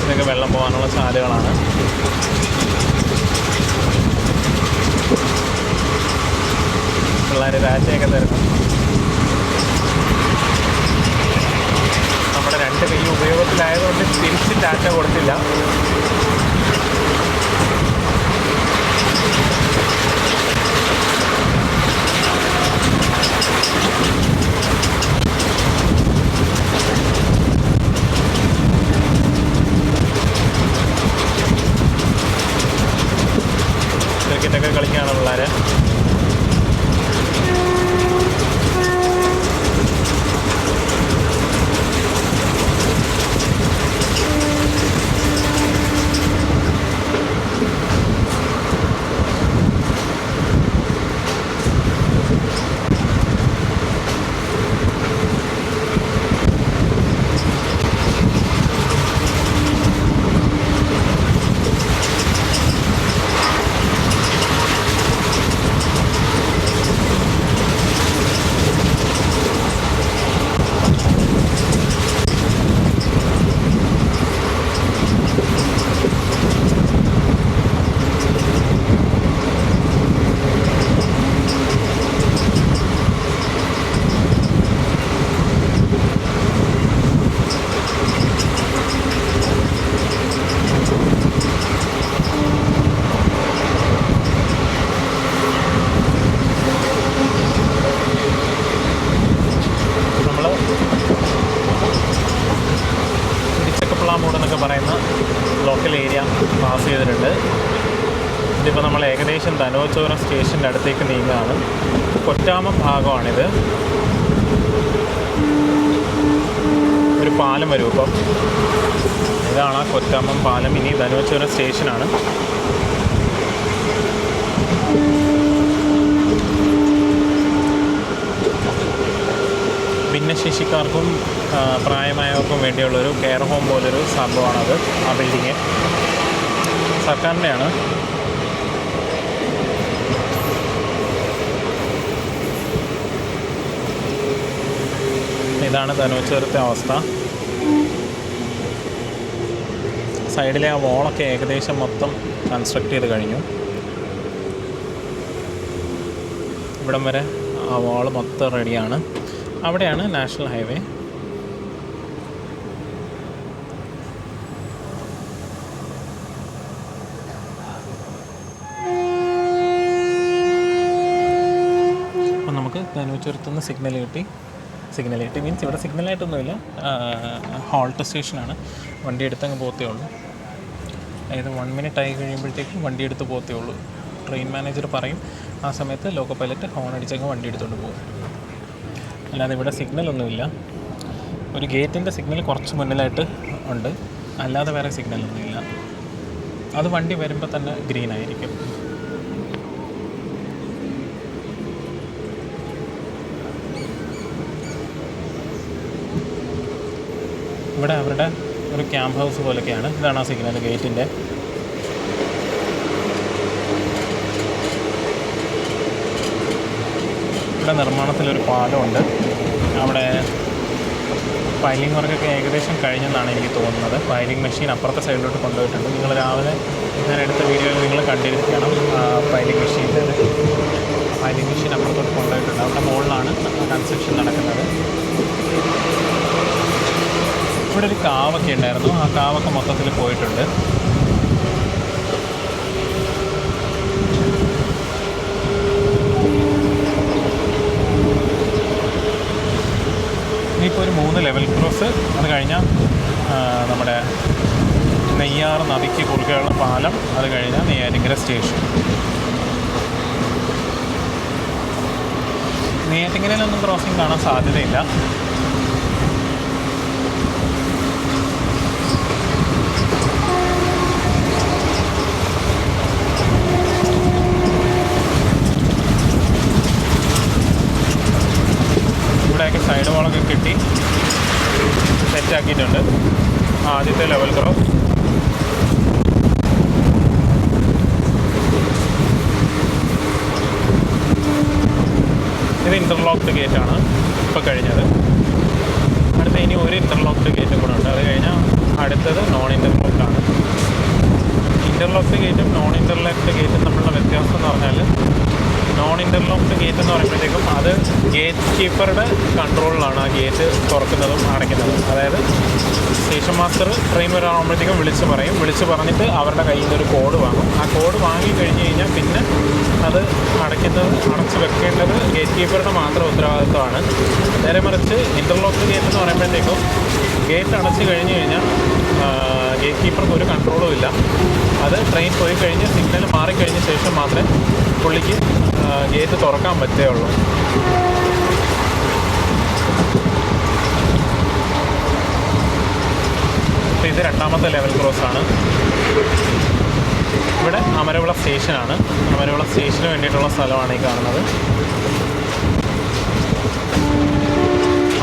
ഇതൊക്കെ വെള്ളം പോകാനുള്ള ചാലുകളാണ്. പിള്ളേർ രാജയൊക്കെ തരുന്നു. നമ്മുടെ രണ്ട് കൈ ഉപയോഗത്തിലായതുകൊണ്ട് തിരിച്ച് ടാറ്റ കൊടുത്തില്ല. ഇതിപ്പോൾ നമ്മൾ ഏകദേശം ധനുവച്ചോരം സ്റ്റേഷൻ്റെ അടുത്തേക്ക് നീങ്ങുകയാണ്. കൊറ്റാമം ഭാഗമാണിത്. ഒരു പാലം വരും ഇപ്പം. ഇതാണ് ആ കൊറ്റാമം പാലം. ഇനി ധനുവച്ചോരം സ്റ്റേഷനാണ്. ഭിന്നശേഷിക്കാർക്കും പ്രായമായവർക്കും വേണ്ടിയുള്ളൊരു കെയർ ഹോം പോലൊരു സംഭവമാണത്. ആ ബിൽഡിങ് സർക്കാരിൻ്റെയാണ്. ഇതാണ് ധനുവച്ചോരത്തെ അവസ്ഥ. സൈഡിലെ ആ വോളൊക്കെ ഏകദേശം മൊത്തം കൺസ്ട്രക്ട് ചെയ്ത് കഴിഞ്ഞു. ഇവിടം വരെ ആ വോൾ മൊത്തം റെഡിയാണ്. അവിടെയാണ് നാഷണൽ ഹൈവേ. അപ്പം നമുക്ക് ധനുവച്ചോരത്തുനിന്ന് സിഗ്നൽ കിട്ടി മീൻസ് ഇവിടെ സിഗ്നലായിട്ടൊന്നുമില്ല, ഹോൾട്ട് സ്റ്റേഷനാണ്. വണ്ടി എടുത്തങ്ങ് പോകത്തേ ഉള്ളൂ. അതായത് 1 മിനിറ്റ് ആയി കഴിയുമ്പോഴത്തേക്കും വണ്ടി എടുത്ത് പോകത്തേ ഉള്ളൂ. ട്രെയിൻ മാനേജർ പറയും, ആ സമയത്ത് ലോക്കോ പൈലറ്റ് ഹോൺ അടിച്ചങ്ങ് വണ്ടി എടുത്തുകൊണ്ട് പോകും. അല്ലാതെ ഇവിടെ സിഗ്നലൊന്നുമില്ല. ഒരു ഗേറ്റിൻ്റെ സിഗ്നൽ കുറച്ച് മുന്നിലായിട്ട് ഉണ്ട്, അല്ലാതെ വേറെ സിഗ്നലൊന്നുമില്ല. അത് വണ്ടി വരുമ്പോൾ തന്നെ ഗ്രീൻ ആയിരിക്കും. ഇവിടെ അവരുടെ ഒരു ക്യാമ്പ് ഹൗസ് പോലൊക്കെയാണ്. ഇതാണ് ആ സിഗ്നൽ ഗേറ്റിൻ്റെ. ഇവിടെ നിർമ്മാണത്തിലൊരു പാലമുണ്ട്. അവിടെ പൈലിംഗ് വർക്കൊക്കെ ഏകദേശം കഴിഞ്ഞെന്നാണ് എനിക്ക് തോന്നുന്നത്. പൈലിംഗ് മെഷീൻ അപ്പുറത്തെ സൈഡിലോട്ട് കൊണ്ടുപോയിട്ടുണ്ട്. നിങ്ങൾ രാവിലെ ഞാൻ എടുത്ത വീഡിയോയിൽ നിങ്ങൾ കണ്ടിരിക്കണം. പൈലിംഗ് മെഷീൻ അപ്പുറത്തോട്ട് കൊണ്ടുപോയിട്ടുണ്ട്. അവിടെ മുകളിലാണ് കൺസ്ട്രക്ഷൻ നടക്കുന്നത്. ഇവിടെ ഒരു കാവൊക്കെ ഉണ്ടായിരുന്നു. ആ കാവൊക്കെ മൊത്തത്തിൽ പോയിട്ടുണ്ട്. ഇനിയിപ്പോൾ ഒരു 3 ലെവൽ ക്രോസ്, അത് കഴിഞ്ഞാൽ നമ്മുടെ നെയ്യാർ നദിക്ക് കുറുകെയുള്ള പാലം, അത് കഴിഞ്ഞാൽ നെയ്യാറ്റിൻകര സ്റ്റേഷൻ. നെയ്യാറ്റിൻകരയിലൊന്നും ക്രോസിങ് കാണാൻ സാധ്യതയില്ല. ഇവിടെയൊക്കെ സൈഡ് വാളൊക്കെ കെട്ടി സെറ്റാക്കിയിട്ടുണ്ട്. ആദ്യത്തെ ലെവൽ ക്രോസ്. ഇത് ഇൻ്റർലോക്ക്ഡ് ഗേറ്റാണ് ഇപ്പോൾ കഴിഞ്ഞത്. അടുത്ത ഇനി ഒരു ഇൻ്റർലോക്ക്ഡ് ഗേറ്റും കൂടെ ഉണ്ട്. അത് കഴിഞ്ഞാൽ അടുത്തത് നോൺ ഇൻ്റർലോക്ക്ഡ്. ഇൻ്റർലോക്ക്ഡ് ഗേറ്റും നോൺ ഇൻ്റർലോക്ക്ഡ് ഗേറ്റും തമ്മിലുള്ള വ്യത്യാസം എന്ന് പറഞ്ഞാൽ, നോൺ ഇൻ്റർലോക്ക്ഡ് ഗേറ്റ് എന്ന് പറയുമ്പോഴത്തേക്കും അത് ഗേറ്റ് കീപ്പറുടെ കൺട്രോളിലാണ് ആ ഗേറ്റ് തുറക്കുന്നതും അടയ്ക്കുന്നതും. അതായത് സ്റ്റേഷൻ മാസ്റ്റർ ട്രെയിൻ വരാകുമ്പോഴത്തേക്കും വിളിച്ച് പറഞ്ഞിട്ട് അവരുടെ കയ്യിൽ നിന്ന് ഒരു കോഡ് വാങ്ങും. ആ കോഡ് വാങ്ങി കഴിഞ്ഞ് കഴിഞ്ഞാൽ പിന്നെ അത് അടച്ച് വെക്കേണ്ടത് ഗേറ്റ് കീപ്പറുടെ മാത്രം ഉത്തരവാദിത്വമാണ്. നേരെ മറിച്ച് ഇൻ്റർലോക്ക്ഡ് ഗേറ്റ് എന്ന് പറയുമ്പോഴത്തേക്കും ഗേറ്റ് അടച്ച് കഴിഞ്ഞ് കഴിഞ്ഞാൽ ഗേറ്റ് കീപ്പർക്ക് ഒരു കൺട്രോളും ഇല്ല. അത് ട്രെയിൻ പോയി കഴിഞ്ഞ് സിഗ്നൽ മാറിക്കഴിഞ്ഞ ശേഷം മാത്രമേ പുള്ളിക്ക് ഗേറ്റ് തുറക്കാൻ പറ്റുകയുള്ളൂ. അപ്പോൾ ഇത് 2ാമത്തെ ലെവൽ ക്രോസാണ്. ഇവിടെ അമരവിള സ്റ്റേഷനാണ്. അമരവിള സ്റ്റേഷന് വേണ്ടിയിട്ടുള്ള സ്ഥലമാണ് ഈ കാണുന്നത്.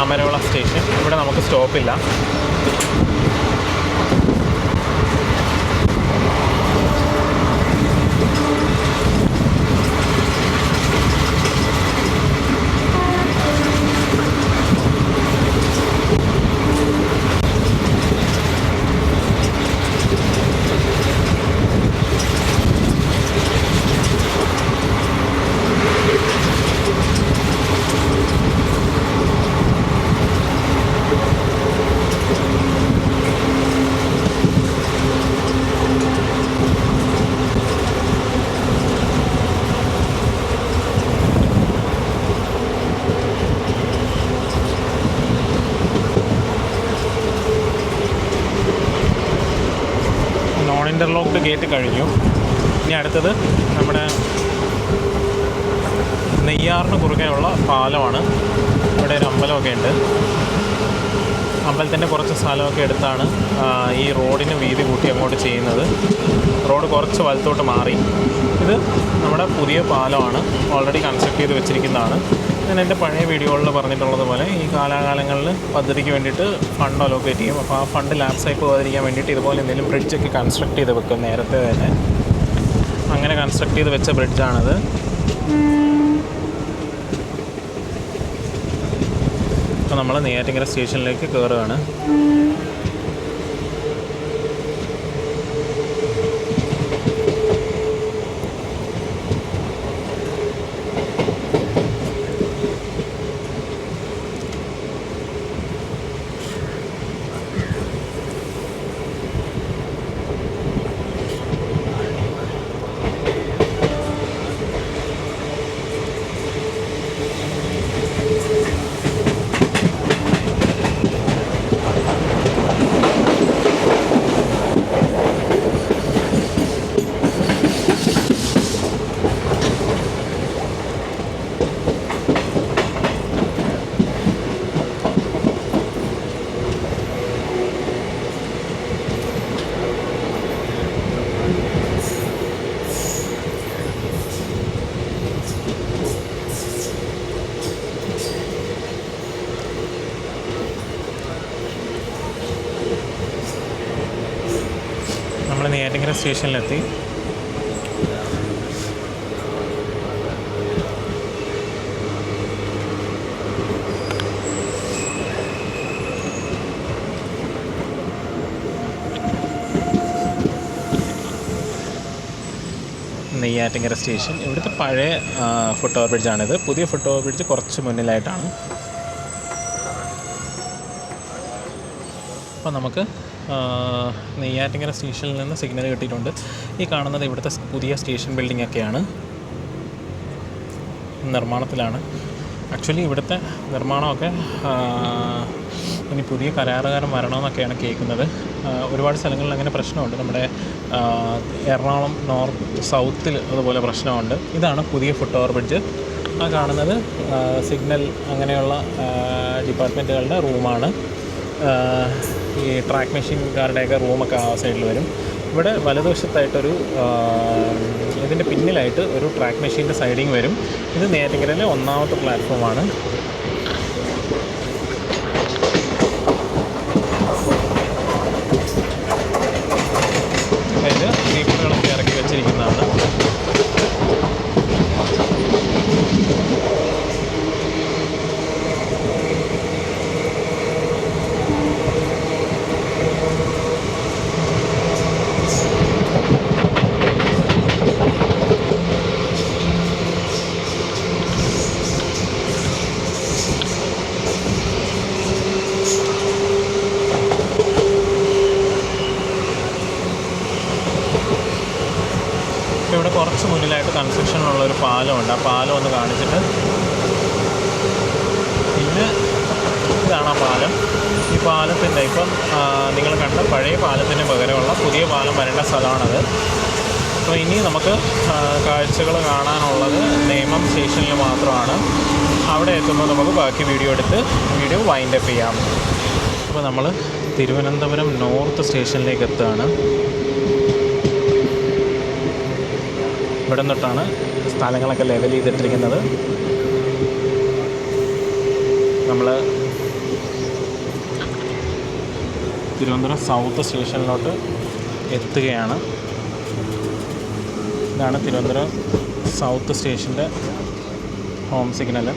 അമരവിള സ്റ്റേഷൻ. ഇവിടെ നമുക്ക് സ്റ്റോപ്പില്ല. ഇൻ്റർലോക്ക്ഡ് ഗേറ്റ് കഴിഞ്ഞു. ഇനി അടുത്തത് നമ്മുടെ നെയ്യാറിന് കുറുകെയുള്ള പാലമാണ്. ഇവിടെ ഒരു അമ്പലമൊക്കെ ഉണ്ട്. അമ്പലത്തിൻ്റെ കുറച്ച് സ്ഥലമൊക്കെ എടുത്താണ് ഈ റോഡിന് വീതി കൂട്ടി അങ്ങോട്ട് ചെയ്യുന്നത്. റോഡ് കുറച്ച് വലത്തോട്ട് മാറി. ഇത് നമ്മുടെ പുതിയ പാലമാണ്, ഓൾറെഡി കൺസ്ട്രക്ട് ചെയ്ത് വെച്ചിരിക്കുന്നതാണ്. ഞാൻ എൻ്റെ പഴയ വീഡിയോകളിൽ പറഞ്ഞിട്ടുള്ളത് പോലെ ഈ കാലാകാലങ്ങളിൽ പദ്ധതിക്ക് വേണ്ടിയിട്ട് ഫണ്ട് അലോക്കേറ്റ് ചെയ്യും. അപ്പോൾ ആ ഫണ്ട് ലാപ്സായി പോകാതിരിക്കാൻ വേണ്ടിയിട്ട് ഇതുപോലെ എന്തെങ്കിലും ബ്രിഡ്ജൊക്കെ കൺസ്ട്രക്ട് ചെയ്ത് വെക്കും നേരത്തെ തന്നെ. അങ്ങനെ കൺസ്ട്രക്ട് ചെയ്ത് വെച്ച ബ്രിഡ്ജാണിത്. അപ്പോൾ നമ്മൾ നെയ്യാറ്റിൻകര സ്റ്റേഷനിലേക്ക് കയറുകയാണ്. നമ്മൾ നെയ്യാറ്റിൻകര സ്റ്റേഷനിലെത്തി. നെയ്യാറ്റിൻകര സ്റ്റേഷൻ ഇവിടുത്തെ പഴയ ഫുട് ഓവർ ബ്രിഡ്ജാണിത്. പുതിയ ഫുട് ഓവർ ബ്രിഡ്ജ് കുറച്ച് മുന്നിലായിട്ടാണ്. അപ്പോൾ നമുക്ക് നെയ്യാറ്റിൻകര സ്റ്റേഷനിൽ നിന്ന് സിഗ്നൽ കിട്ടിയിട്ടുണ്ട്. ഈ കാണുന്നത് ഇവിടുത്തെ പുതിയ സ്റ്റേഷൻ ബിൽഡിംഗ് ഒക്കെയാണ്, നിർമ്മാണത്തിലാണ്. ആക്ച്വലി ഇവിടുത്തെ നിർമ്മാണമൊക്കെ ഇനി പുതിയ കരാറുകാരൻ വരണമെന്നൊക്കെയാണ് കേൾക്കുന്നത്. ഒരുപാട് സ്ഥലങ്ങളിൽ അങ്ങനെ പ്രശ്നമുണ്ട്. നമ്മുടെ എറണാകുളം നോർത്ത് സൗത്തിൽ അതുപോലെ പ്രശ്നമുണ്ട്. ഇതാണ് പുതിയ ഫുട് ഓവർ ബ്രിഡ്ജ്. ആ കാണുന്നത് സിഗ്നൽ അങ്ങനെയുള്ള ഡിപ്പാർട്ട്മെൻറ്റുകളുടെ റൂമാണ്. ഈ ട്രാക്ക് മെഷീൻകാരുടെയൊക്കെ റൂമൊക്കെ ആ സൈഡിൽ വരും. ഇവിടെ വലതുവശത്തായിട്ടൊരു ഇതിൻ്റെ പിന്നിലായിട്ട് ഒരു ട്രാക്ക് മെഷീൻ്റെ സൈഡിങ് വരും. ഇത് നെയ്യാറ്റിൻകരയിലെ ഒന്നാമത്തെ പ്ലാറ്റ്ഫോമാണ്. അതിൽ സ്ലീപ്പറുകളൊക്കെ ഇറക്കി വെച്ചിരിക്കുന്നതാണ്. ഇവിടെ കുറച്ച് മുന്നിലായിട്ട് കൺസ്ട്രക്ഷനുള്ളൊരു പാലമുണ്ട്. ആ പാലം ഒന്ന് കാണിച്ചിട്ട്, പിന്നെ ഇതാണ് ആ പാലം. ഈ പാലത്തിൻ്റെ ഇപ്പം നിങ്ങൾ കണ്ട പഴയ പാലത്തിന് പകരമുള്ള പുതിയ പാലം വരേണ്ട സ്ഥലമാണത്. അപ്പോൾ ഇനി നമുക്ക് കാഴ്ചകൾ കാണാനുള്ളത് നേമം സ്റ്റേഷനിൽ മാത്രമാണ്. അവിടെ എത്തുമ്പോൾ നമുക്ക് ബാക്കി വീഡിയോ വൈൻഡപ്പ് ചെയ്യാം. അപ്പോൾ നമ്മൾ തിരുവനന്തപുരം നോർത്ത് സ്റ്റേഷനിലേക്ക് എത്തുകയാണ്. ഇവിടെ നിന്നിട്ടാണ് സ്ഥലങ്ങളൊക്കെ ലെവൽ ചെയ്തിട്ടിരിക്കുന്നത്. നമ്മൾ തിരുവനന്തപുരം സൗത്ത് സ്റ്റേഷനിലോട്ട് എത്തുകയാണ്. ഇതാണ് തിരുവനന്തപുരം സൗത്ത് സ്റ്റേഷൻ്റെ ഹോം സിഗ്നൽ.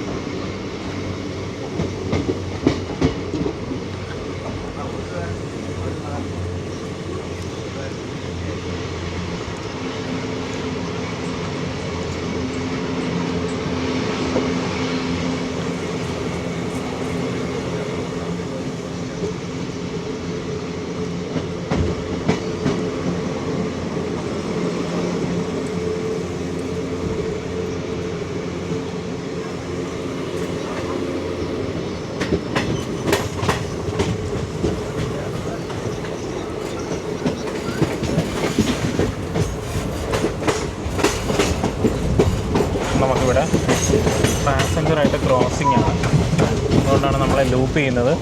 ക്രോസിംഗ് ആണ്, അതുകൊണ്ടാണ് നമ്മളെ ലൂപ്പ് ചെയ്യുന്നത്.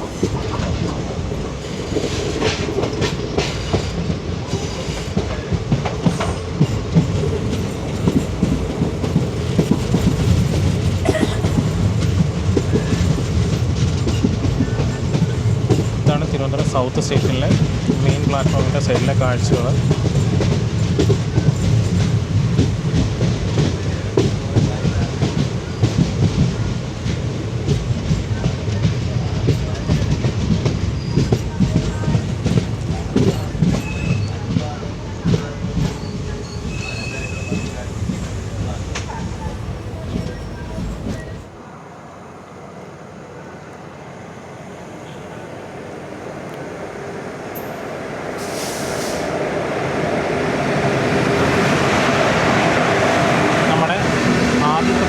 ഇതാണ് തിരുവനന്തപുരം സൗത്ത് സ്റ്റേഷനിലെ മെയിൻ പ്ലാറ്റ്ഫോമിൻ്റെ സൈഡിലെ കാഴ്ചകൾ.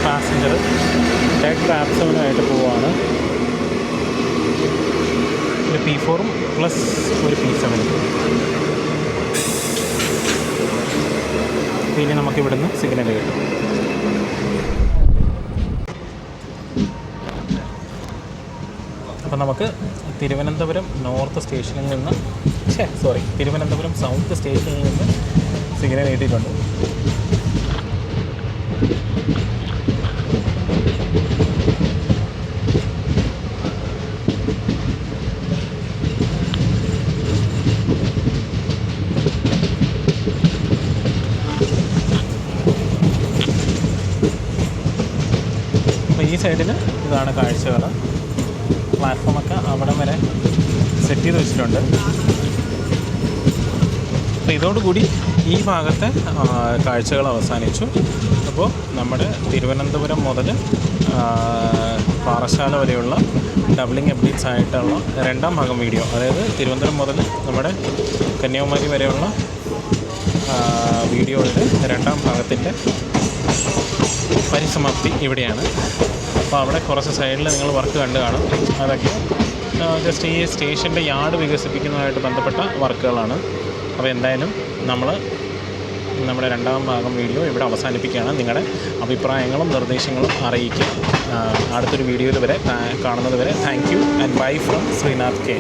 പാസഞ്ചർ ടെക് ആപ്സവനുമായിട്ട് പോവുകയാണ്. ഒരു P4 പ്ലസ് ഒരു P7. ഇനി നമുക്ക് ഇവിടുന്ന് സിഗ്നൽ കിട്ടും. അപ്പോൾ നമുക്ക് തിരുവനന്തപുരം നോർത്ത് സ്റ്റേഷനിൽ നിന്ന് തിരുവനന്തപുരം സൗത്ത് സ്റ്റേഷനിൽ നിന്ന് സിഗ്നൽ കിട്ടിയിട്ടുണ്ട്. ഈ സൈഡിൽ ഇതാണ് കാഴ്ചകൾ. പ്ലാറ്റ്ഫോമൊക്കെ അവിടെ വരെ സെറ്റ് ചെയ്ത് വെച്ചിട്ടുണ്ട്. അപ്പോൾ ഇതോടുകൂടി ഈ ഭാഗത്തെ കാഴ്ചകൾ അവസാനിച്ചു. അപ്പോൾ നമ്മുടെ തിരുവനന്തപുരം മുതൽ പാറശാല വരെയുള്ള ഡബിളിംഗ് അപ്ഡേറ്റ്സ് ആയിട്ടുള്ള രണ്ടാം ഭാഗം വീഡിയോ, അതായത് തിരുവനന്തപുരം മുതൽ നമ്മുടെ കന്യാകുമാരി വരെയുള്ള വീഡിയോയുടെ രണ്ടാം ഭാഗത്തിൻ്റെ പരിസമാപ്തി ഇവിടെയാണ്. അപ്പോൾ അവിടെ കുറച്ച് സൈഡിൽ നിങ്ങൾ വർക്ക് കണ്ടു കാണും. അതൊക്കെ ജസ്റ്റ് ഈ സ്റ്റേഷൻ്റെ യാർഡ് വികസിപ്പിക്കുന്നതുമായിട്ട് ബന്ധപ്പെട്ട വർക്കുകളാണ്. അപ്പോൾ എന്തായാലും നമ്മൾ നമ്മുടെ രണ്ടാം ഭാഗം വീഡിയോ ഇവിടെ അവസാനിപ്പിക്കുകയാണ്. നിങ്ങളുടെ അഭിപ്രായങ്ങളും നിർദ്ദേശങ്ങളും അറിയിക്കുക. അടുത്തൊരു വീഡിയോയിൽ വരെ കാണുന്നത് വരെ thank you and bye from Sreenath K.